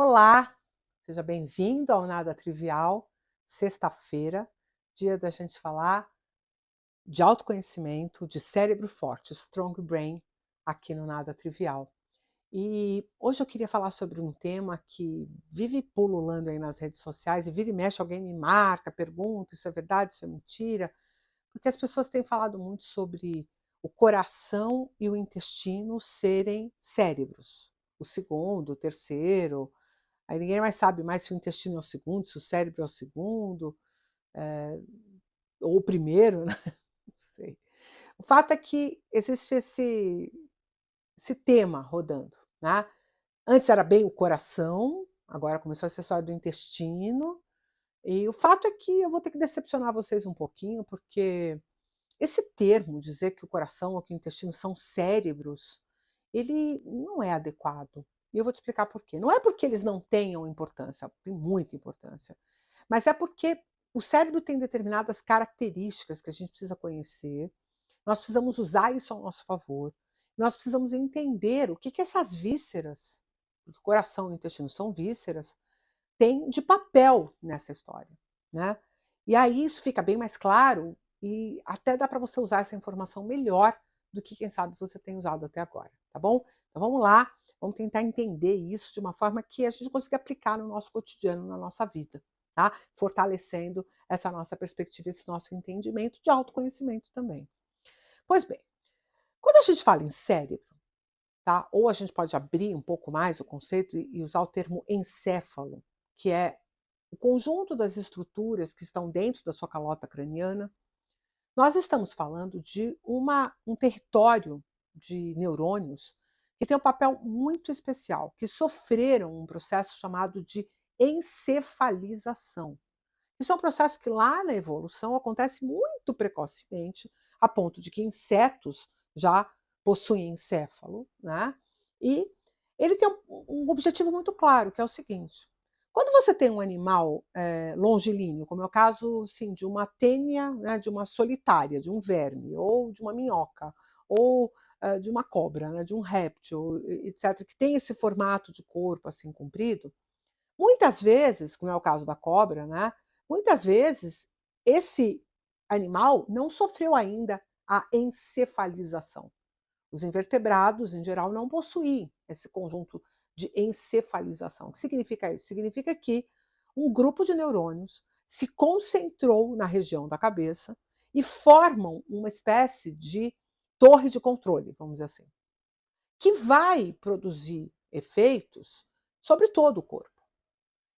Olá, seja bem-vindo ao Nada Trivial, sexta-feira, dia da gente falar de autoconhecimento, de cérebro forte, strong brain, aqui no Nada Trivial. E hoje eu queria falar sobre um tema que vive pululando aí nas redes sociais e vira e mexe, alguém me marca, pergunta, isso é verdade, isso é mentira, porque as pessoas têm falado muito sobre o coração e o intestino serem cérebros. O segundo, o terceiro, aí ninguém mais sabe mais se o intestino é o segundo, se o cérebro é o segundo, eh, ou o primeiro, né, não sei. O fato é que existe esse tema rodando, né. Antes era bem o coração, agora começou essa história do intestino, e o fato é que eu vou ter que decepcionar vocês um pouquinho, porque esse termo, dizer que o coração ou que o intestino são cérebros, ele não é adequado. E eu vou te explicar por quê. Não é porque eles não tenham importância, tem muita importância, mas é porque o cérebro tem determinadas características que a gente precisa conhecer, nós precisamos usar isso ao nosso favor, nós precisamos entender o que essas vísceras, porque o coração e o intestino são vísceras, têm de papel nessa história, né? E aí isso fica bem mais claro e até dá para você usar essa informação melhor do que, quem sabe, você tem usado até agora, tá bom? Então vamos lá, vamos tentar entender isso de uma forma que a gente consiga aplicar no nosso cotidiano, na nossa vida, tá? Fortalecendo essa nossa perspectiva, esse nosso entendimento de autoconhecimento também. Pois bem, quando a gente fala em cérebro, tá? Ou a gente pode abrir um pouco mais o conceito e usar o termo encéfalo, que é o conjunto das estruturas que estão dentro da sua calota craniana. Nós estamos falando de um território de neurônios que tem um papel muito especial, que sofreram um processo chamado de encefalização. Isso é um processo que lá na evolução acontece muito precocemente, a ponto de que insetos já possuem encéfalo, né? E ele tem um objetivo muito claro, que é o seguinte: quando você tem um animal longilíneo, como é o caso sim, de uma tênia, né, de uma solitária, de um verme, ou de uma minhoca, ou de uma cobra, né, de um réptil, etc., que tem esse formato de corpo assim comprido, muitas vezes, como é o caso da cobra, né, muitas vezes esse animal não sofreu ainda a encefalização. Os invertebrados, em geral, não possuem esse conjunto de encefalização. O que significa isso? Significa que um grupo de neurônios se concentrou na região da cabeça e formam uma espécie de torre de controle, vamos dizer assim, que vai produzir efeitos sobre todo o corpo,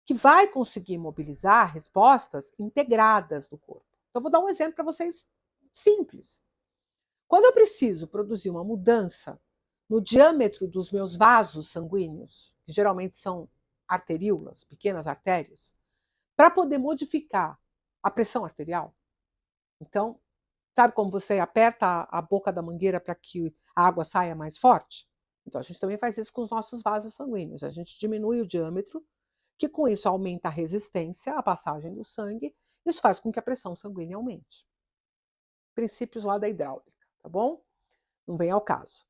que vai conseguir mobilizar respostas integradas do corpo. Então, vou dar um exemplo para vocês simples. Quando eu preciso produzir uma mudança no diâmetro dos meus vasos sanguíneos, que geralmente são arteríolas, pequenas artérias, para poder modificar a pressão arterial, então, sabe como você aperta a boca da mangueira para que a água saia mais forte? Então, a gente também faz isso com os nossos vasos sanguíneos. A gente diminui o diâmetro, que com isso aumenta a resistência à passagem do sangue, isso faz com que a pressão sanguínea aumente. Princípios lá da hidráulica, tá bom? Não vem ao caso.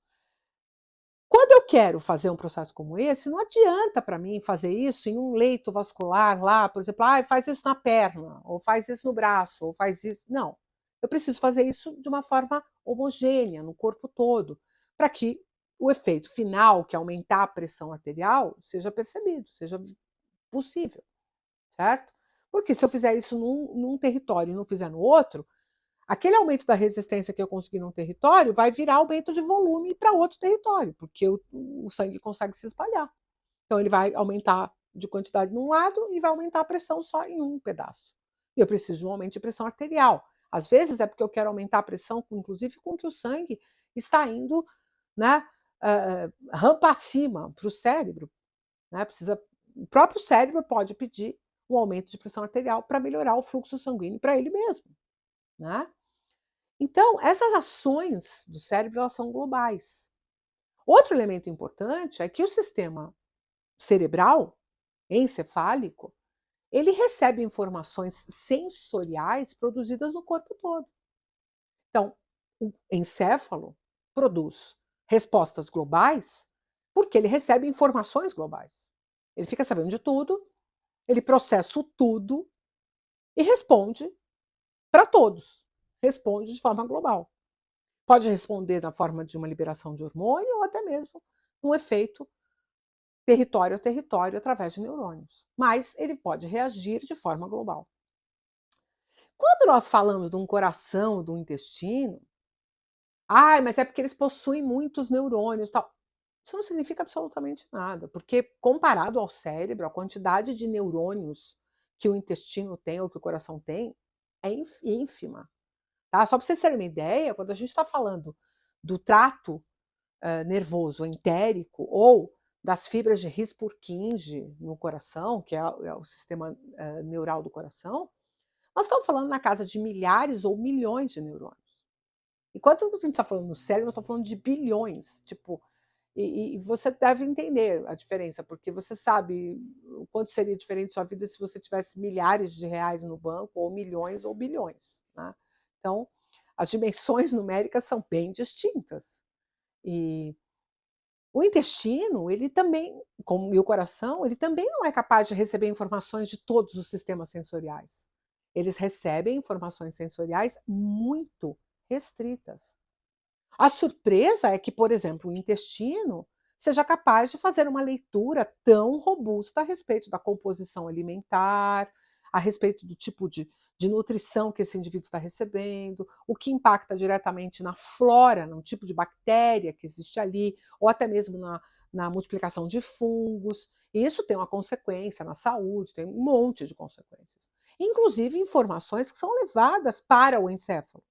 Quando eu quero fazer um processo como esse, não adianta para mim fazer isso em um leito vascular lá, por exemplo, faz isso na perna, ou faz isso no braço, ou faz isso. Não. Eu preciso fazer isso de uma forma homogênea, no corpo todo, para que o efeito final, que é aumentar a pressão arterial, seja percebido, seja possível, certo? Porque se eu fizer isso num território e não fizer no outro, aquele aumento da resistência que eu consegui num território vai virar aumento de volume para outro território, porque o sangue consegue se espalhar. Então ele vai aumentar de quantidade num lado e vai aumentar a pressão só em um pedaço. E eu preciso de um aumento de pressão arterial. Às vezes é porque eu quero aumentar a pressão, inclusive com que o sangue está indo, né, rampa acima para o cérebro. Né, o próprio cérebro pode pedir um aumento de pressão arterial para melhorar o fluxo sanguíneo para ele mesmo. Né? Então, essas ações do cérebro elas são globais. Outro elemento importante é que o sistema cerebral, encefálico, ele recebe informações sensoriais produzidas no corpo todo. Então, o encéfalo produz respostas globais porque ele recebe informações globais. Ele fica sabendo de tudo, ele processa o tudo e responde para todos, responde de forma global. Pode responder na forma de uma liberação de hormônio ou até mesmo um efeito território a território através de neurônios, mas ele pode reagir de forma global. Quando nós falamos de um coração, do intestino, mas é porque eles possuem muitos neurônios, tal. Isso não significa absolutamente nada, porque comparado ao cérebro, a quantidade de neurônios que o intestino tem ou que o coração tem é ínfima, tá? Só para vocês terem uma ideia, quando a gente está falando do trato nervoso entérico ou das fibras de His-Purkinje no coração, que é o sistema neural do coração, nós estamos falando na casa de milhares ou milhões de neurônios. Enquanto a gente está falando no cérebro, nós estamos falando de bilhões, tipo, e você deve entender a diferença, porque você sabe o quanto seria diferente sua vida se você tivesse milhares de reais no banco, ou milhões ou bilhões, né? Então, as dimensões numéricas são bem distintas. E o intestino, ele também, como e o coração, ele também não é capaz de receber informações de todos os sistemas sensoriais. Eles recebem informações sensoriais muito restritas. A surpresa é que, por exemplo, o intestino seja capaz de fazer uma leitura tão robusta a respeito da composição alimentar, a respeito do tipo de nutrição que esse indivíduo está recebendo, o que impacta diretamente na flora, no tipo de bactéria que existe ali, ou até mesmo na multiplicação de fungos. E isso tem uma consequência na saúde, tem um monte de consequências. Inclusive informações que são levadas para o encéfalo.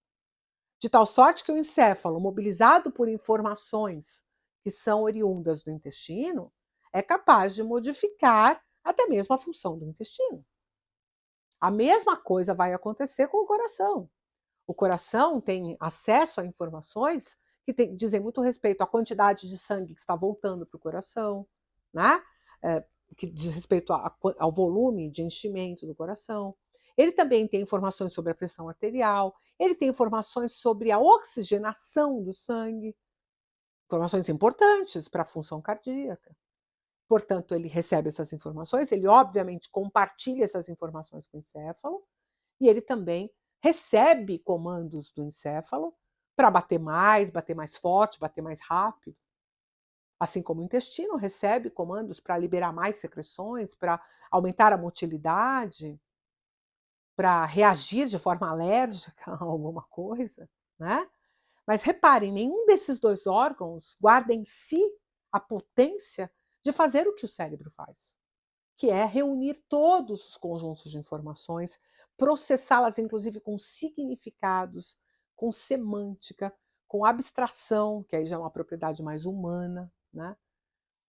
De tal sorte que o encéfalo, mobilizado por informações que são oriundas do intestino, é capaz de modificar até mesmo a função do intestino. A mesma coisa vai acontecer com o coração. O coração tem acesso a informações que dizem muito respeito à quantidade de sangue que está voltando para o coração, né? Que diz respeito ao volume de enchimento do coração. Ele também tem informações sobre a pressão arterial, ele tem informações sobre a oxigenação do sangue, informações importantes para a função cardíaca. Portanto, ele recebe essas informações, ele obviamente compartilha essas informações com o encéfalo, e ele também recebe comandos do encéfalo para bater mais forte, bater mais rápido. Assim como o intestino recebe comandos para liberar mais secreções, para aumentar a motilidade, para reagir de forma alérgica a alguma coisa, né? Mas reparem, nenhum desses dois órgãos guarda em si a potência de fazer o que o cérebro faz, que é reunir todos os conjuntos de informações, processá-las inclusive com significados, com semântica, com abstração, que aí já é uma propriedade mais humana, né?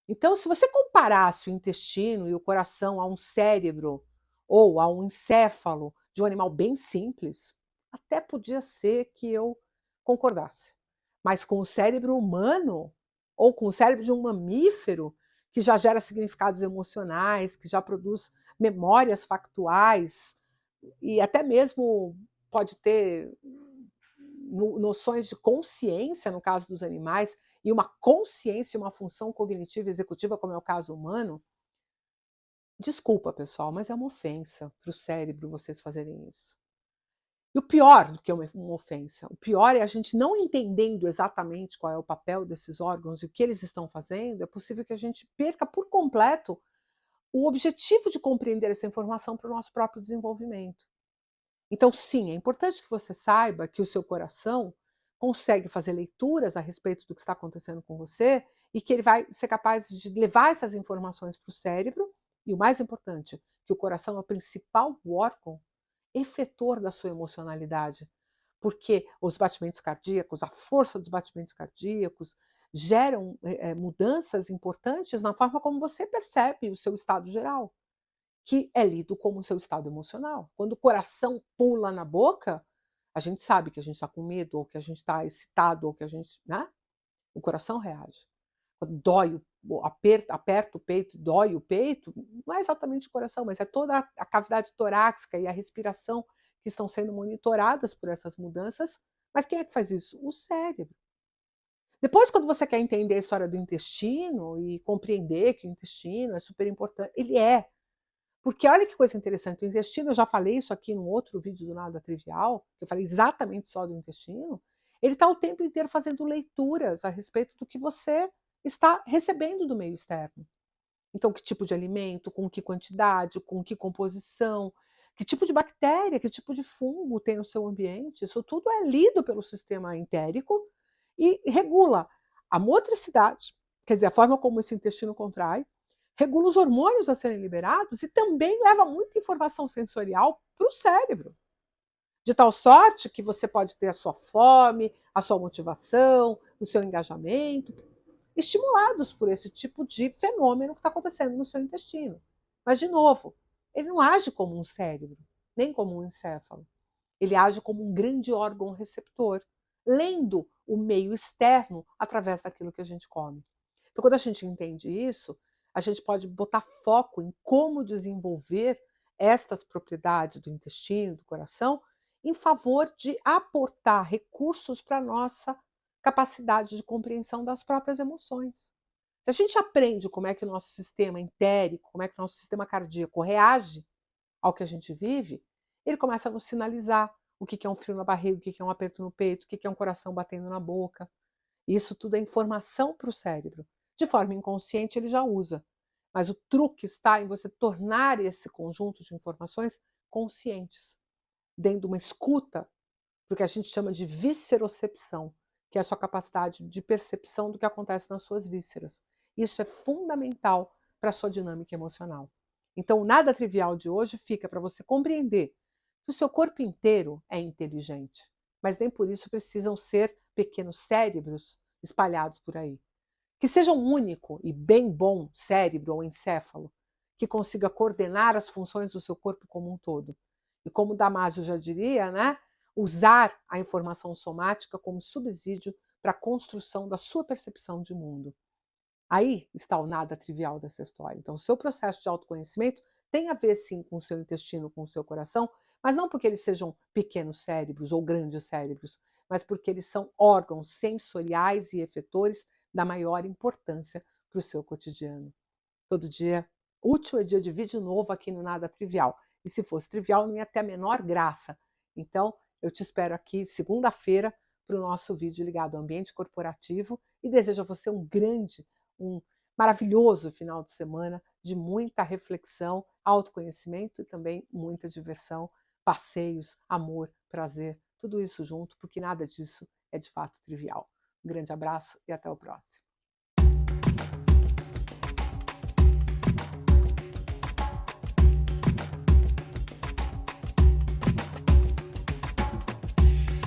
Então, se você comparasse o intestino e o coração a um cérebro ou a um encéfalo de um animal bem simples, até podia ser que eu concordasse. Mas com o cérebro humano ou com o cérebro de um mamífero, que já gera significados emocionais, que já produz memórias factuais e até mesmo pode ter noções de consciência, no caso dos animais, e uma consciência, uma função cognitiva executiva, como é o caso humano, desculpa, pessoal, mas é uma ofensa para o cérebro vocês fazerem isso. E o pior do que uma ofensa, o pior é a gente não entendendo exatamente qual é o papel desses órgãos e o que eles estão fazendo, é possível que a gente perca por completo o objetivo de compreender essa informação para o nosso próprio desenvolvimento. Então, sim, é importante que você saiba que o seu coração consegue fazer leituras a respeito do que está acontecendo com você e que ele vai ser capaz de levar essas informações para o cérebro. E o mais importante, que o coração é o principal órgão efetor da sua emocionalidade, porque os batimentos cardíacos, a força dos batimentos cardíacos geram mudanças importantes na forma como você percebe o seu estado geral, que é lido como o seu estado emocional. Quando o coração pula na boca, a gente sabe que a gente está com medo, ou que a gente está excitado, ou que a gente, né? O coração reage. Quando dói, aperta o peito, dói o peito, não é exatamente o coração, mas é toda a cavidade torácica e a respiração que estão sendo monitoradas por essas mudanças. Mas quem é que faz isso? O cérebro. Depois, quando você quer entender a história do intestino e compreender que o intestino é super importante, ele é. Porque olha que coisa interessante, o intestino, eu já falei isso aqui num outro vídeo do Nada Trivial, que eu falei exatamente só do intestino, ele está o tempo inteiro fazendo leituras a respeito do que você está recebendo do meio externo. Então, que tipo de alimento, com que quantidade, com que composição, que tipo de bactéria, que tipo de fungo tem no seu ambiente, isso tudo é lido pelo sistema entérico e regula a motricidade, quer dizer, a forma como esse intestino contrai, regula os hormônios a serem liberados e também leva muita informação sensorial para o cérebro. De tal sorte que você pode ter a sua fome, a sua motivação, o seu engajamento, estimulados por esse tipo de fenômeno que está acontecendo no seu intestino. Mas, de novo, ele não age como um cérebro, nem como um encéfalo. Ele age como um grande órgão receptor, lendo o meio externo através daquilo que a gente come. Então, quando a gente entende isso, a gente pode botar foco em como desenvolver estas propriedades do intestino, do coração, em favor de aportar recursos para a nossa capacidade de compreensão das próprias emoções. Se a gente aprende como é que o nosso sistema entérico, como é que o nosso sistema cardíaco reage ao que a gente vive, ele começa a nos sinalizar o que é um frio na barriga, o que é um aperto no peito, o que é um coração batendo na boca. Isso tudo é informação para o cérebro. De forma inconsciente, ele já usa. Mas o truque está em você tornar esse conjunto de informações conscientes, dentro de uma escuta, do que a gente chama de viscerocepção, que é a sua capacidade de percepção do que acontece nas suas vísceras. Isso é fundamental para a sua dinâmica emocional. Então, o nada trivial de hoje fica para você compreender que o seu corpo inteiro é inteligente, mas nem por isso precisam ser pequenos cérebros espalhados por aí. Que seja um único e bem bom cérebro ou encéfalo, que consiga coordenar as funções do seu corpo como um todo. E como Damásio já diria, né, usar a informação somática como subsídio para a construção da sua percepção de mundo. Aí está o nada trivial dessa história. Então, o seu processo de autoconhecimento tem a ver, sim, com o seu intestino, com o seu coração, mas não porque eles sejam pequenos cérebros ou grandes cérebros, mas porque eles são órgãos sensoriais e efetores da maior importância para o seu cotidiano. Todo dia útil é dia de vídeo novo aqui no Nada Trivial. E se fosse trivial, não ia ter a menor graça. Então, eu te espero aqui segunda-feira para o nosso vídeo ligado ao ambiente corporativo e desejo a você um maravilhoso final de semana de muita reflexão, autoconhecimento e também muita diversão, passeios, amor, prazer, tudo isso junto, porque nada disso é de fato trivial. Um grande abraço e até o próximo.